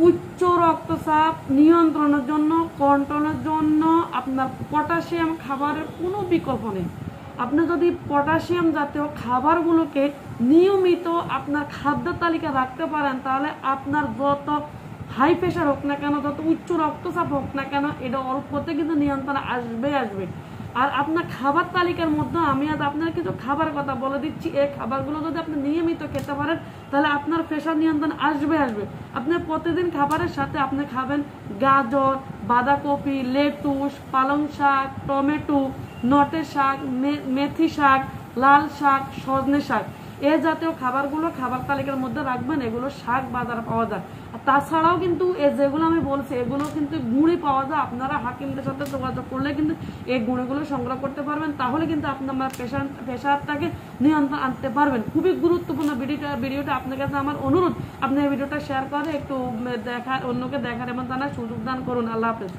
উচ্চ রক্তচাপ নিয়ন্ত্রণের জন্য, কন্ট্রোলের জন্য আপনার পটাশিয়াম খাবারের কোনো বিকল্প নেই। আপনি যদি পটাশিয়াম জাতীয় খাবারগুলোকে নিয়মিত আপনার খাদ্য তালিকা রাখতে পারেন, তাহলে আপনার যত হাই প্রেশার হোক না কেন, যত উচ্চ রক্তচাপ হোক না কেন, এটা অল্পতে কিন্তু নিয়ন্ত্রণে আসবে। আর আপনার খাবার তালিকার মধ্যে আমি আজ আপনার কিছু খাবার কথা বলে দিচ্ছি। এই খাবারগুলো যদি আপনি নিয়মিত খেতে পারেন, তাহলে আপনার প্রেশার নিয়ন্ত্রণ আসবে। আপনি প্রতিদিন খাবারের সাথে আপনি খাবেন গাজর, বাঁধাকপি, লেটুস, পালং শাক, টমেটো, নটের শাক, মেথি শাক, লাল শাক, সজনে শাক, এ জাতীয় খাবারগুলো খাবার তালিকার মধ্যে রাখবেন। এগুলো শাক বাজারে পাওয়া যায়। আর তাছাড়াও কিন্তু যেগুলো আমি বলছি, এগুলো কিন্তু গুঁড়ি পাওয়া যায়। আপনারা হাকিমদের সাথে যোগাযোগ করলে কিন্তু এই গুঁড়িগুলো সংগ্রহ করতে পারবেন। তাহলে কিন্তু আপনার প্রেশারটাকে নিয়ন্ত্রণ আনতে পারবেন। খুবই গুরুত্বপূর্ণ ভিডিওটা আপনার কাছে আমার অনুরোধ, আপনি এই ভিডিওটা শেয়ার করে একটু অন্যকে দেখার এবং জানার সুযোগ দান করুন। আল্লাহ হাফেজ।